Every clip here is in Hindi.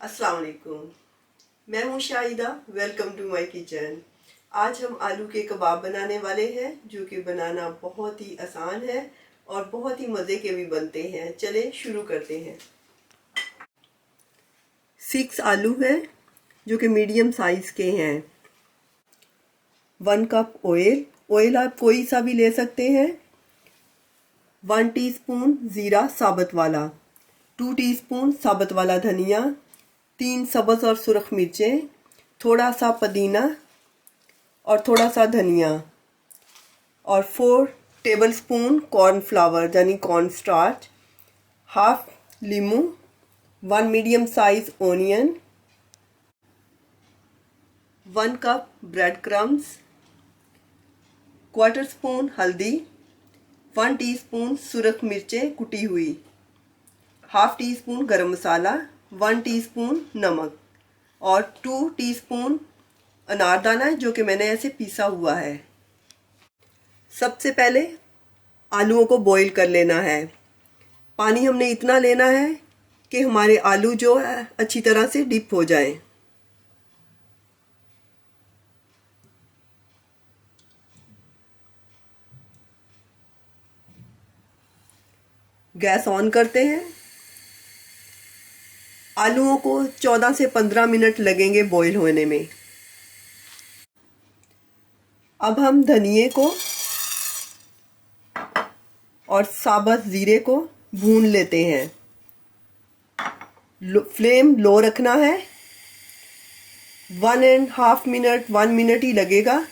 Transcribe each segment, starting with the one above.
अस्सलाम वालेकुम। मैं हूँ Shahida. Welcome to my kitchen. आज हम आलू के कबाब बनाने वाले हैं, जो कि बनाना बहुत ही आसान है और बहुत ही मज़े के भी बनते हैं। चलें शुरू करते हैं। 6 आलू हैं, जो कि मीडियम साइज़ के हैं। 1 कप ऑयल आप कोई सा भी ले सकते हैं। 1 टीस्पून ज़ीरा साबुत वाला, 2 टीस्पून साबुत वाला धनिया, 3 सब्ज़ और सुरख मिर्चें, थोड़ा सा पुदीना और थोड़ा सा धनिया, और 4 टेबलस्पून कॉर्नफ्लावर यानी कॉर्न स्टार्च, हाफ लीमू, 1 medium size onion, 1 cup bread crumbs, quarter spoon हल्दी, 1 टीस्पून सुरख मिर्चें कुटी हुई, हाफ टी स्पून गरम मसाला, 1 टीस्पून नमक और 2 टीस्पून अनारदाना, जो कि मैंने ऐसे पीसा हुआ है। सबसे पहले आलूओं को बॉईल कर लेना है। पानी हमने इतना लेना है कि हमारे आलू जो है अच्छी तरह से डिप हो जाएं। गैस ऑन करते हैं। आलूओं को 14 से 15 मिनट लगेंगे बॉईल होने में। अब हम धनिए को और साबुत ज़ीरे को भून लेते हैं। फ्लेम लो रखना है। 1.5 मिनट 1 मिनट ही लगेगा।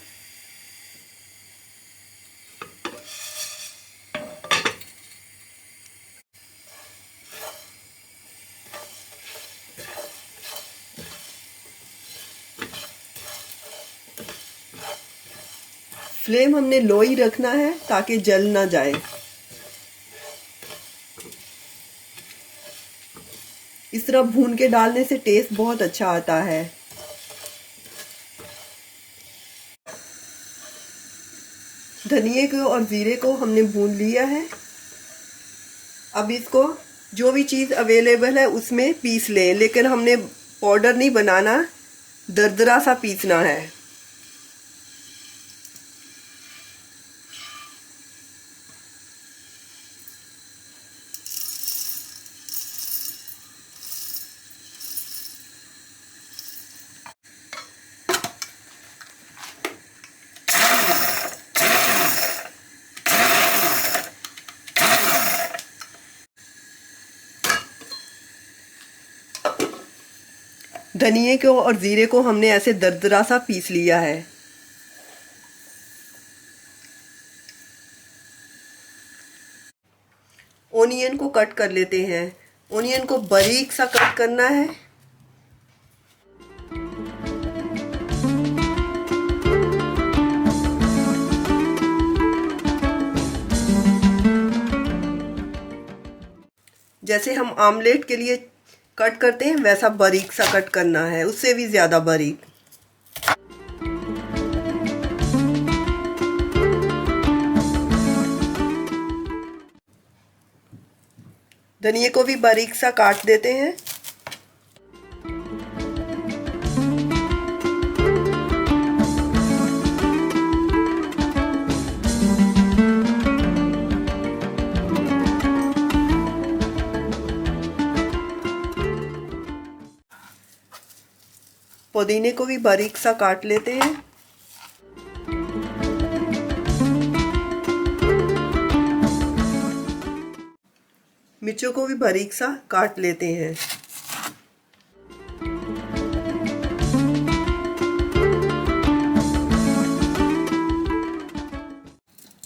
फ्लेम हमने लो ही रखना है ताकि जल ना जाए। इस तरह भून के डालने से टेस्ट बहुत अच्छा आता है। धनिए को और ज़ीरे को हमने भून लिया है। अब इसको जो भी चीज़ अवेलेबल है उसमें पीस लें, लेकिन हमने पाउडर नहीं बनाना, दरदरा सा पीसना है। धनिए को और ज़ीरे को हमने ऐसे दरदरा सा पीस लिया है। ओनियन को कट कर लेते हैं। ओनियन को बारीक सा कट करना है। जैसे हम आमलेट के लिए कट करते हैं वैसा बारीक सा कट करना है, उससे भी ज़्यादा बारीक। धनिए को भी बारीक सा काट देते हैं। पुदीने को भी बारीक सा काट लेते हैं। मिर्चों को भी बारीक सा काट लेते हैं।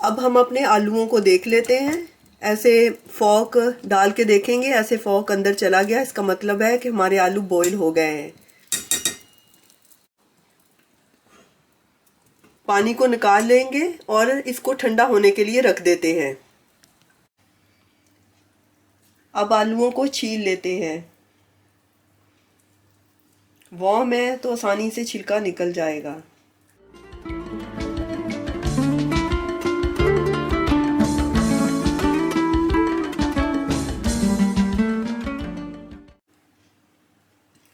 अब हम अपने आलूओं को देख लेते हैं। ऐसे फोक डाल के देखेंगे, ऐसे फोक अंदर चला गया, इसका मतलब है कि हमारे आलू बॉईल हो गए हैं। पानी को निकाल लेंगे और इसको ठंडा होने के लिए रख देते हैं। अब आलूओं को छील लेते हैं। वार्म है तो आसानी से छिलका निकल जाएगा।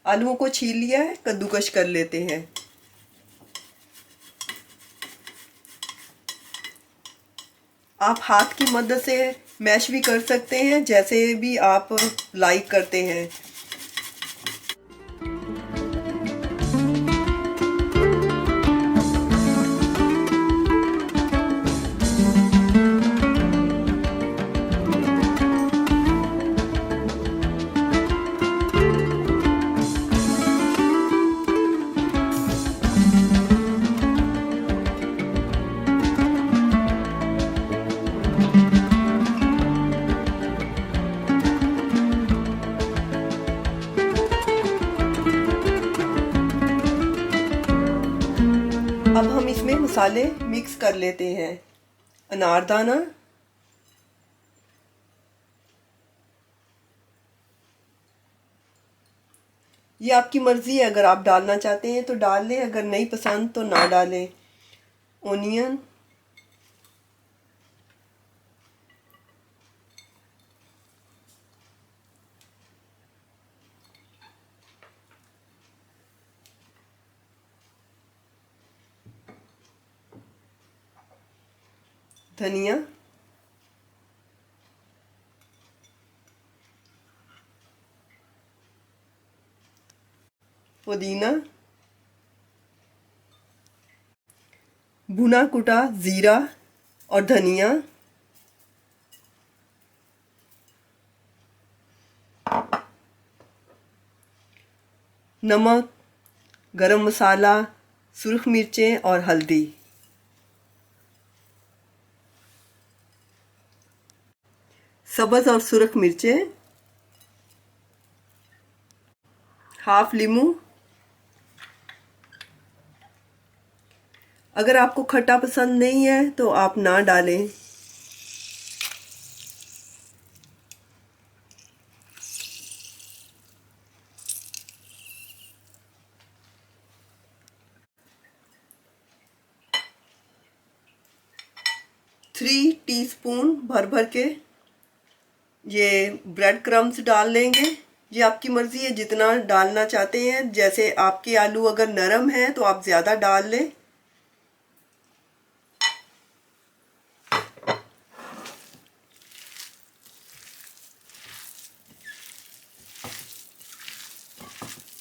आलूओं को छील लिया है, कद्दूकस कर लेते हैं। आप हाथ की मदद से मैश भी कर सकते हैं, जैसे भी आप लाइक करते हैं। अब हम इसमें मसाले मिक्स कर लेते हैं। अनारदाना, ये आपकी मर्ज़ी है, अगर आप डालना चाहते हैं तो डाल लें, अगर नहीं पसंद तो ना डालें। ओनियन, धनिया, पुदीना, भुना कुटा ज़ीरा और धनिया, नमक, गरम मसाला, सुर्ख मिर्चें और हल्दी। सब्ज़ और सुर्ख मिर्चें, हाफ लीमू। अगर आपको खट्टा पसंद नहीं है तो आप ना डालें। थ्री टीस्पून भर भर के ये ब्रेड क्रम्स डाल लेंगे। ये आपकी मर्ज़ी है, जितना डालना चाहते हैं। जैसे आपके आलू अगर नरम हैं तो आप ज़्यादा डाल लें।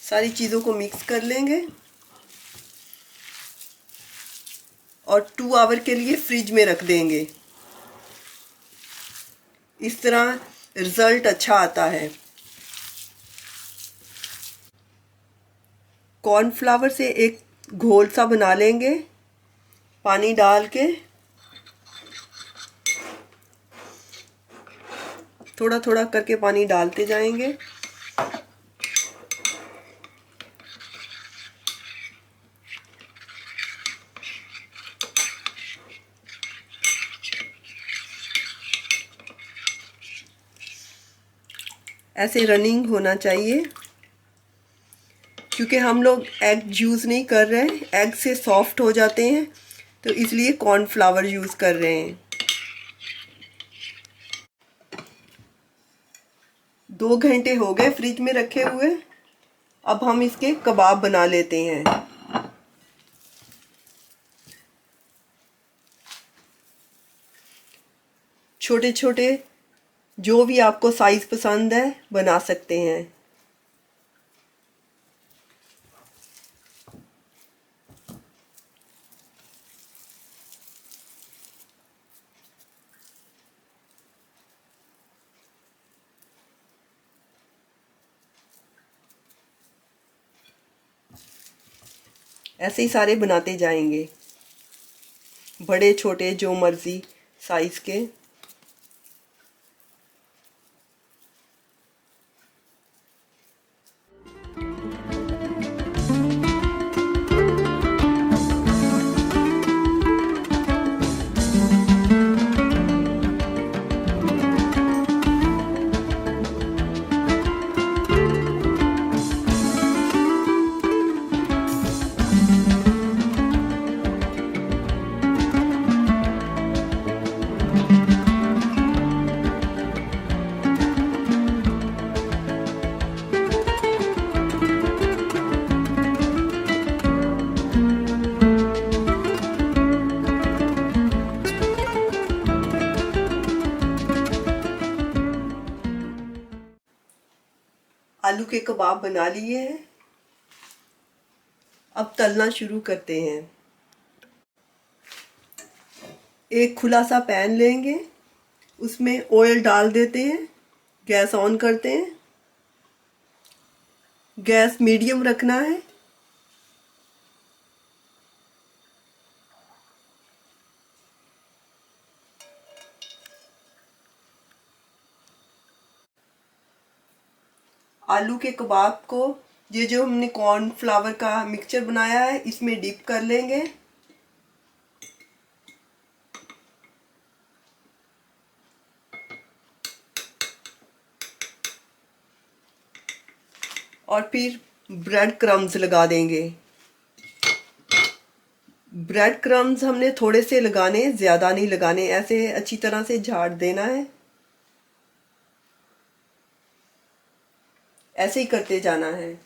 सारी चीज़ों को मिक्स कर लेंगे और 2 आवर के लिए फ्रिज में रख देंगे। इस तरह रिज़ल्ट अच्छा आता है। कॉर्नफ्लावर से एक घोल सा बना लेंगे, पानी डाल के थोड़ा थोड़ा करके पानी डालते जाएंगे। ऐसे रनिंग होना चाहिए, क्योंकि हम लोग एग यूज़ नहीं कर रहे हैं, एग से सॉफ्ट हो जाते हैं, तो इसलिए कॉर्नफ्लावर यूज़ कर रहे हैं। 2 घंटे हो गए फ्रिज में रखे हुए। अब हम इसके कबाब बना लेते हैं। छोटे छोटे जो भी आपको साइज़ पसंद है बना सकते हैं। ऐसे ही सारे बनाते जाएंगे, बड़े छोटे जो मर्ज़ी साइज़ के। आलू के कबाब बना लिए हैं। अब तलना शुरू करते हैं। एक खुला सा पैन लेंगे, उसमें ऑयल डाल देते हैं, गैस ऑन करते हैं। गैस मीडियम रखना है। आलू के कबाब को ये जो हमने कॉर्नफ्लावर का मिक्सचर बनाया है इसमें डिप कर लेंगे। और फिर ब्रेड क्रम्स लगा देंगे। ब्रेड क्रम्स हमने थोड़े से लगाने, ज़्यादा नहीं लगाने, ऐसे अच्छी तरह से झाड़ देना है। ऐसे ही करते जाना है।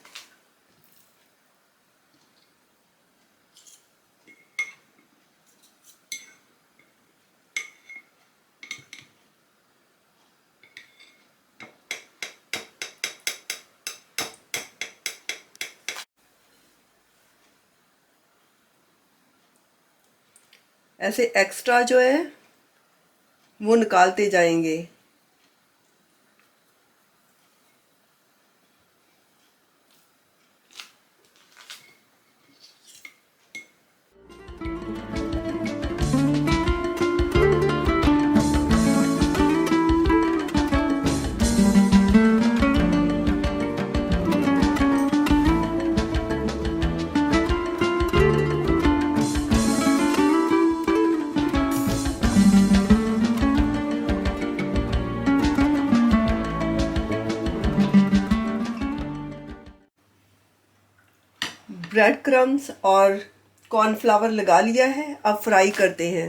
ऐसे एक्स्ट्रा जो है वो निकालते जाएंगे। ब्रेड क्रम्स और कॉर्नफ्लावर लगा लिया है। अब फ्राई करते हैं।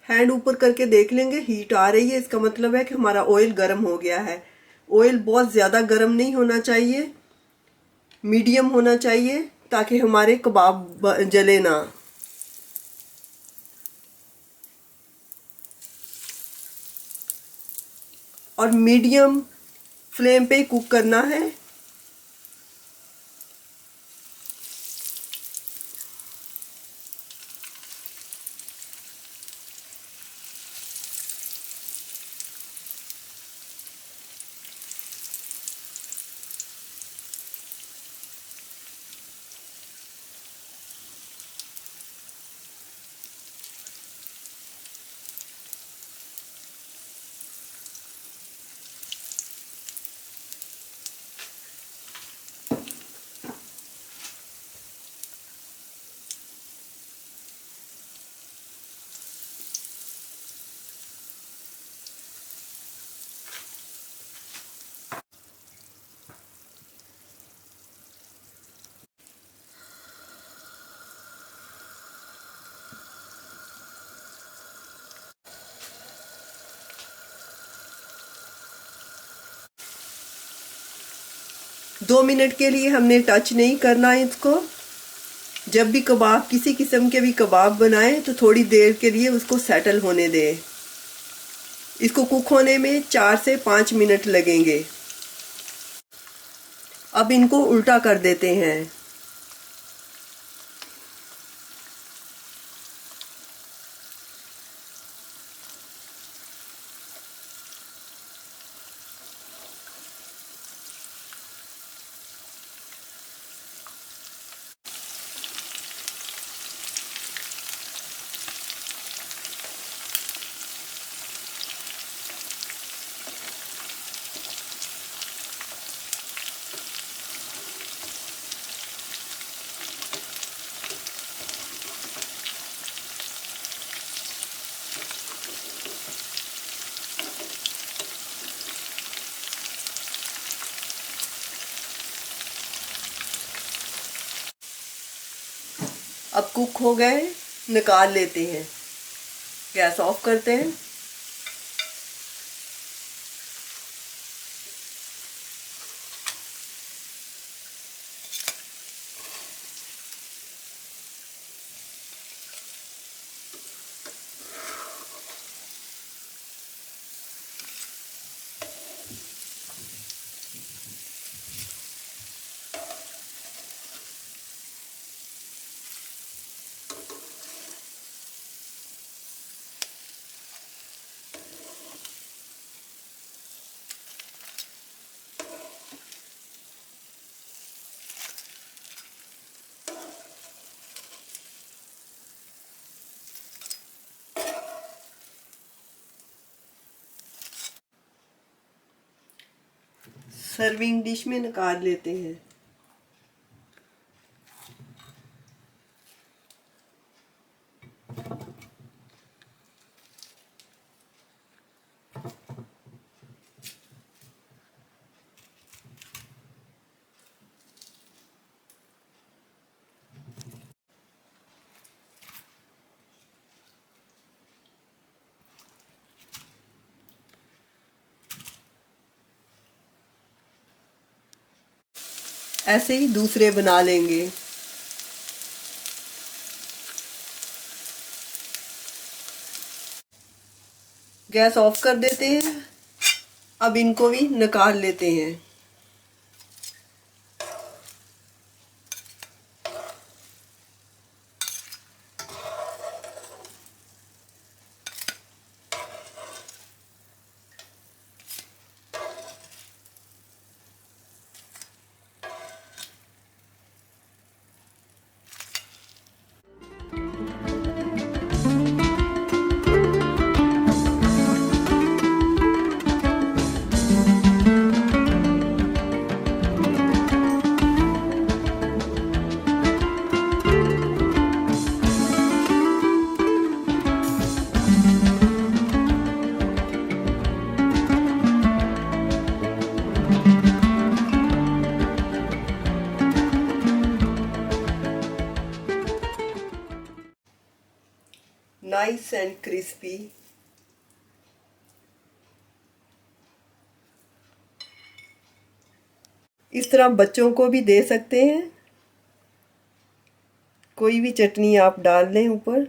हैंड ऊपर करके देख लेंगे, हीट आ रही है, इसका मतलब है कि हमारा ऑयल गर्म हो गया है। ऑयल बहुत ज़्यादा गर्म नहीं होना चाहिए, मीडियम होना चाहिए, ताकि हमारे कबाब जले ना। और मीडियम फ्लेम पे कुक करना है। दो मिनट के लिए हमने टच नहीं करना है इसको। जब भी कबाब, किसी किस्म के भी कबाब बनाएं तो थोड़ी देर के लिए उसको सेटल होने दें। इसको कुक होने में 4 से 5 मिनट लगेंगे। अब इनको उल्टा कर देते हैं। अब कुक हो गए, निकाल लेते हैं। गैस ऑफ करते हैं। सर्विंग डिश में निकाल लेते हैं। ऐसे ही दूसरे बना लेंगे। गैस ऑफ कर देते हैं। अब इनको भी निकाल लेते हैं। Nice and crispy. इस तरह बच्चों को भी दे सकते हैं। कोई भी चटनी आप डाल लें ऊपर।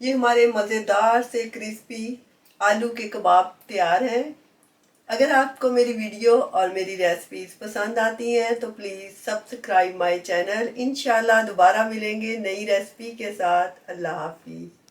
ये हमारे मज़ेदार से क्रिस्पी आलू के कबाब तैयार हैं। अगर आपको मेरी वीडियो और मेरी रेसिपीज़ पसंद आती हैं तो प्लीज़ सब्सक्राइब माय चैनल। इंशाल्लाह दोबारा मिलेंगे नई रेसिपी के साथ। अल्लाह हाफिज़।